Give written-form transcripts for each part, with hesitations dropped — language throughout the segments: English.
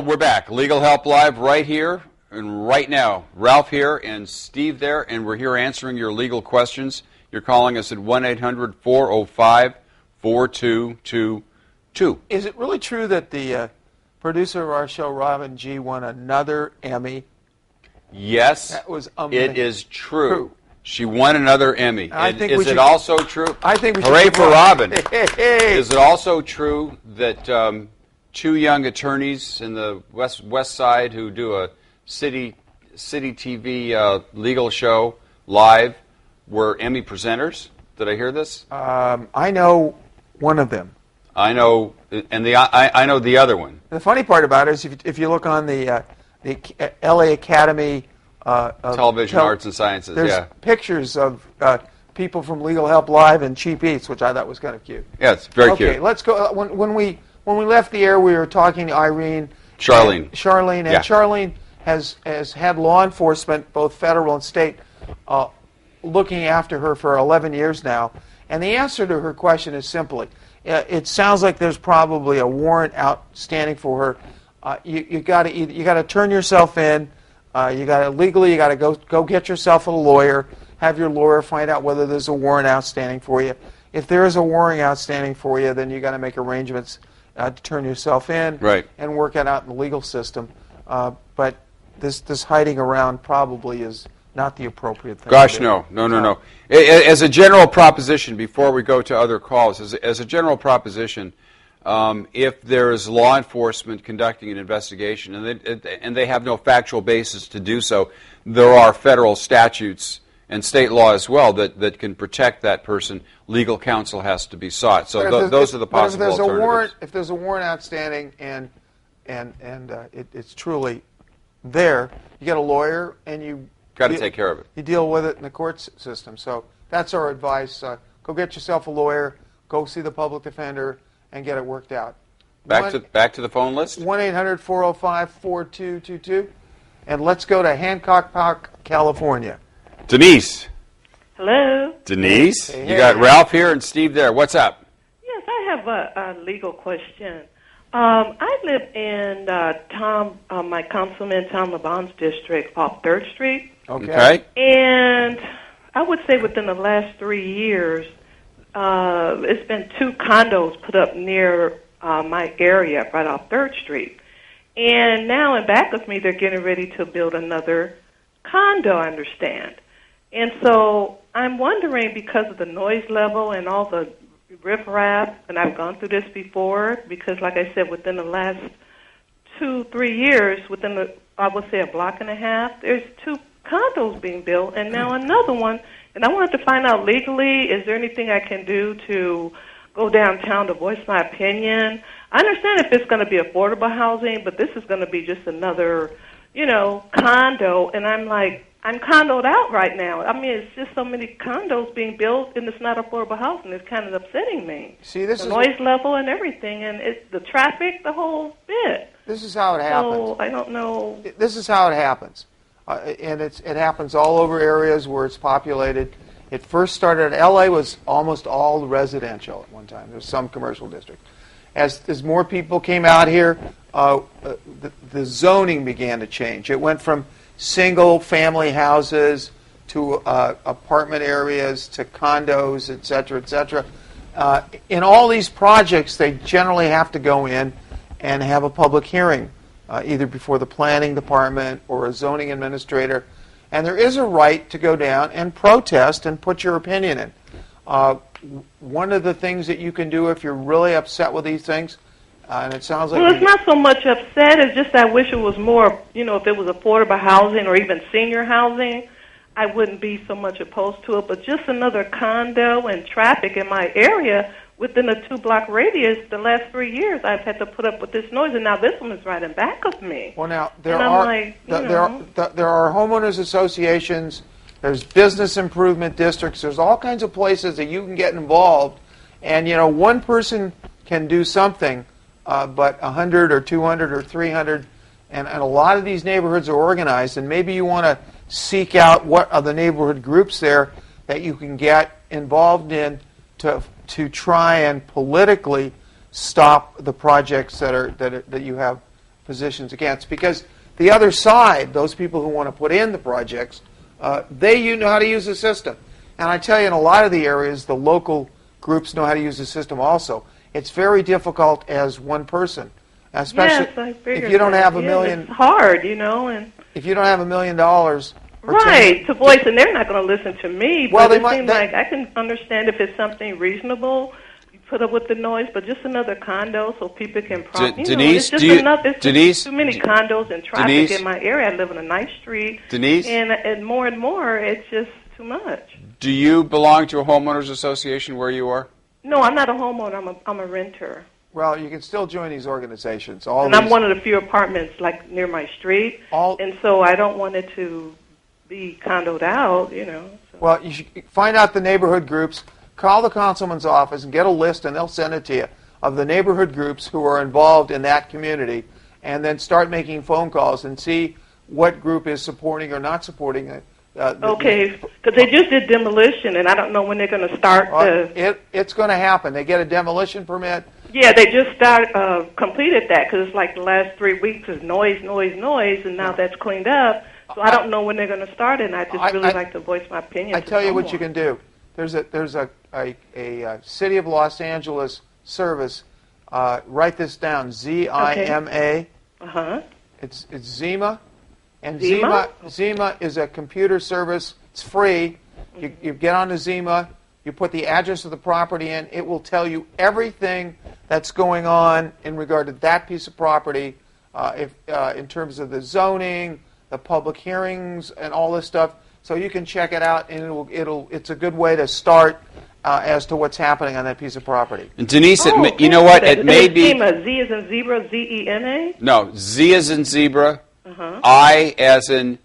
Well, we're back. Legal Help Live right here and right now. Ralph here and Steve there, and we're here answering your legal questions. You're calling us at 1-800-405-4222. Is it really true that the producer of our show, Robin G., won another Emmy? Yes, That was it is true. She won another Emmy. Is it also true? I think we should. Hooray for Robin. Hey. Is it also true that two young attorneys in the West Side who do a city TV legal show live were Emmy presenters? Did I hear this? I know one of them. I know, and I know the other one. The funny part about it is if you look on the L.A. Academy Television Arts and Sciences, there's pictures of people from Legal Help Live and Cheap Eats, which I thought was kind of cute. Yeah, it's very cute. Okay, let's go. When we left the air, we were talking to Charlene, and Charlene has had law enforcement, both federal and state, looking after her for 11 years now. And the answer to her question is simply, it sounds like there's probably a warrant outstanding for her. You got to turn yourself in. You got to go get yourself a lawyer. Have your lawyer find out whether there's a warrant outstanding for you. If there is a warrant outstanding for you, then you got to make arrangements to turn yourself in and work it out in the legal system. But this hiding around probably is not the appropriate thing. Gosh, no. As a general proposition, before we go to other calls, as a general proposition, if there is law enforcement conducting an investigation and they have no factual basis to do so, there are federal statutes and state law as well that can protect that person. Legal counsel has to be sought. So those are the possible alternatives. If there's a warrant outstanding and it's truly there, you get a lawyer and you got to take care of it. You deal with it in the court system. So that's our advice. Go get yourself a lawyer. Go see the public defender and get it worked out. Back to the phone list. 1-800-405-4222. And let's go to Hancock Park, California. Denise. Hello. Denise. Hey. You got Ralph here and Steve there. What's up? Yes, I have a legal question. I live in my Councilman Tom LeBon's district off 3rd Street. Okay. And I would say within the last 3 years, it's been 2 condos put up near my area right off 3rd Street. And now in back of me, they're getting ready to build another condo, I understand. And so I'm wondering, because of the noise level and all the riffraff, and I've gone through this before, because like I said, within the last 2-3 years, I would say a block and a half, there's 2 condos being built, and now another one. And I wanted to find out legally, is there anything I can do to go downtown to voice my opinion? I understand if it's going to be affordable housing, but this is going to be just another, condo, and I'm condoed out right now. I mean, it's just so many condos being built, and it's not affordable housing. It's kind of upsetting me. See, this the noise level and everything, and it's the traffic, the whole bit. This is how it happens. So I don't know. This is how it happens, and it happens all over areas where it's populated. It first started. L.A. was almost all residential at one time. There's some commercial district. As more people came out here, the zoning began to change. It went from single-family houses to apartment areas to condos, et cetera, et cetera. In all these projects, they generally have to go in and have a public hearing, either before the planning department or a zoning administrator. And there is a right to go down and protest and put your opinion in. One of the things that you can do if you're really upset with these things, and it sounds like... Well, it's not so much upset. It's just I wish it was more, if it was affordable housing or even senior housing, I wouldn't be so much opposed to it. But just another condo and traffic in my area within a 2-block radius, the last 3 years, I've had to put up with this noise, and now this one is right in back of me. Well, now, there are homeowners associations, there's business improvement districts, there's all kinds of places that you can get involved, and, one person can do something, but 100 or 200 or 300, and a lot of these neighborhoods are organized, and maybe you want to seek out what are the neighborhood groups there that you can get involved in to try and politically stop the projects that you have positions against, because the other side, those people who want to put in the projects, they know how to use the system. And I tell you, in a lot of the areas, the local groups know how to use the system also. It's very difficult as one person, especially Yes, I figured if you don't that. have a Yeah, million. It's hard, and If you don't have $1 million, or right, to voice, and they're not going to listen to me. Well, But they it might- seems they- like I can understand if it's something reasonable. You put up with the noise, but just another condo so people can Denise, it's just do you- enough. It's Denise, just too many condos and traffic Denise? in my area. I live on a nice street, Denise? and more, it's just too much. Do you belong to a homeowners association where you are? No, I'm not a homeowner. I'm a renter. well, you can still join these organizations. And I'm one of the few apartments like near my street, and so I don't want it to be condoed out, So. Well, you should find out the neighborhood groups, call the councilman's office and get a list, and they'll send it to you, of the neighborhood groups who are involved in that community, and then start making phone calls and see what group is supporting or not supporting it. Okay, because they just did demolition, and I don't know when they're going to start It's going to happen. They get a demolition permit. Yeah, they just completed that, because it's like the last 3 weeks is noise, and now that's cleaned up. So I don't know when they're going to start it, and I just really like to voice my opinion. I tell you what you can do. There's a City of Los Angeles service. Write this down. ZIMA. Uh-huh. It's Zima. And Zima? Zima is a computer service. It's free. You get on to Zima. You put the address of the property in. It will tell you everything that's going on in regard to that piece of property, in terms of the zoning, the public hearings, and all this stuff. So you can check it out, and it's a good way to start as to what's happening on that piece of property. And Denise, okay. you know what? It may be. Zima, Z as in zebra, Z-E-N-A? No, Z as in zebra, Uh-huh. I as in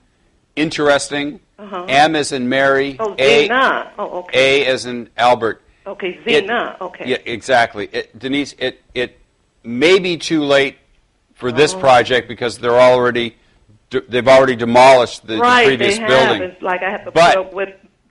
interesting, Uh-huh. M as in Mary, Oh, A, Zina. Oh, okay. A as in Albert. Okay, Zina. Okay. Yeah, exactly. Denise, it may be too late for this project because they've already demolished the previous they have. building. It's like I have to But put up with.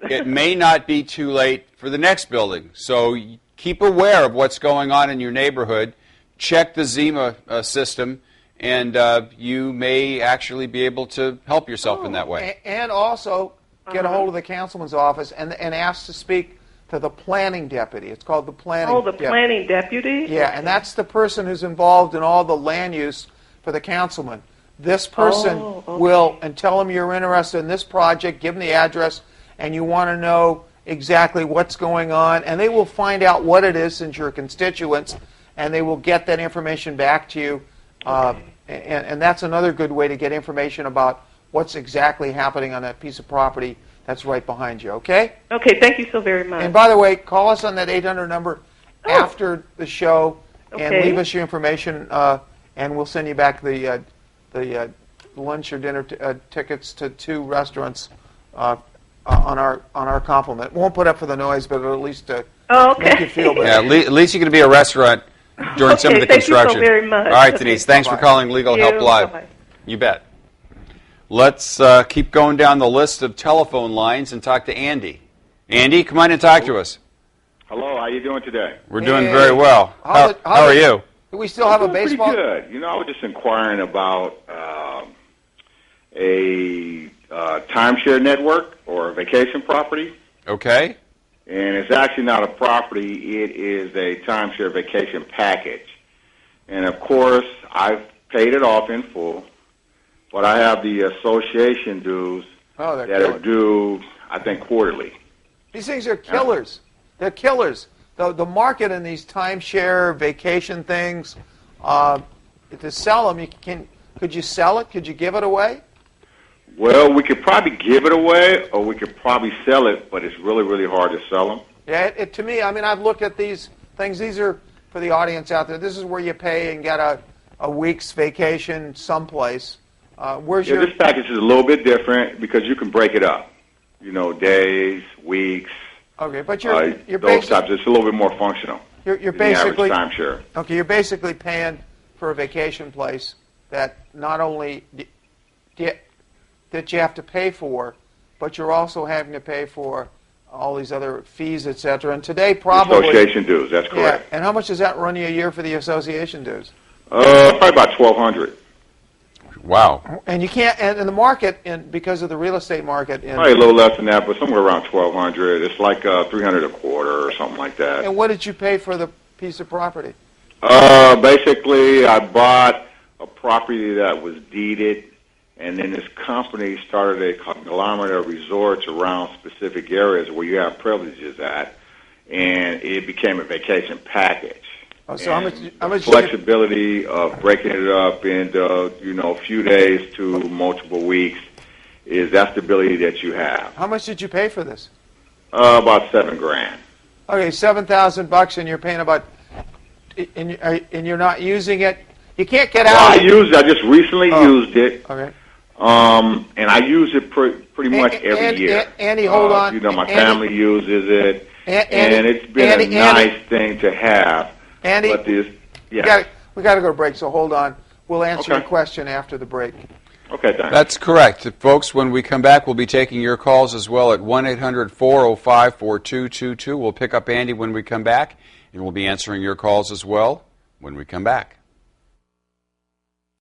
it may not be too late for the next building. So keep aware of what's going on in your neighborhood. Check the Zima system, and you may actually be able to help yourself in that way. And also get a hold of the councilman's office and ask to speak to the planning deputy. It's called the planning deputy. Planning deputy? Yeah, and that's the person who's involved in all the land use for the councilman. This person will, and tell them you're interested in this project, give them the address, and you want to know exactly what's going on, and they will find out what it is since you're constituents, and they will get that information back to you. And that's another good way to get information about what's exactly happening on that piece of property that's right behind you, okay? Okay, thank you so very much. And by the way, call us on that 800 number after the show and leave us your information, and we'll send you back the lunch or dinner tickets to 2 restaurants on our compliment. Won't put up for the noise, but it'll at least make you feel better. Yeah, at least you're going to be a restaurant during some of the construction. Thank you so very much. All right, Denise, thanks for calling Legal Help Live. Bye-bye. You bet. Let's keep going down the list of telephone lines and talk to Andy. Andy, come on and talk to us. Hello, how you doing today? We're doing very well. How are you? Do we still have a Pretty baseball? good. I was just inquiring about a timeshare network or a vacation property. Okay. And it's actually not a property. It is a timeshare vacation package. And, of course, I've paid it off in full, but I have the association dues that are due, I think, quarterly. These things are killers. They're killers. The market in these timeshare vacation things, to sell them, could you sell it? Could you give it away? Well, we could probably give it away, or we could probably sell it, but it's really, really hard to sell them. Yeah, to me, I mean, I've looked at these things. These are, for the audience out there, this is where you pay and get a week's vacation someplace. This package is a little bit different because you can break it up. Days, weeks. Okay, but you're those types. It's a little bit more functional. You're basically the average timeshare. Okay, you're basically paying for a vacation place that not only that you have to pay for, but you're also having to pay for all these other fees, etc. And today, probably association dues. That's correct. Yeah. And how much does that run you a year for the association dues? Probably about $1,200. Wow. And you can't, and the market, because of the real estate market, Probably a little less than that, but somewhere around 1,200. It's like 300 a quarter or something like that. and what did you pay for the piece of property? Basically, I bought a property that was deeded, and then this company started a conglomerate of resorts around specific areas where you have privileges at, and it became a vacation package. Oh, so how much Flexibility of breaking it up into a few days to multiple weeks that's the ability that you have. How much did you pay for this? About $7,000. Okay, $7,000, and you're paying about, and you're not using it. You can't get Well, out. I just recently used it. Okay. And I use it pretty much every year. Andy, hold on. My family uses it, and it's been a nice thing to have. Andy, but we got to go to break, so hold on. We'll answer Okay. your question after the break. Okay, thanks. That's correct. Folks, when we come back, we'll be taking your calls as well at 1-800-405-4222. We'll pick up Andy when we come back, and we'll be answering your calls as well when we come back.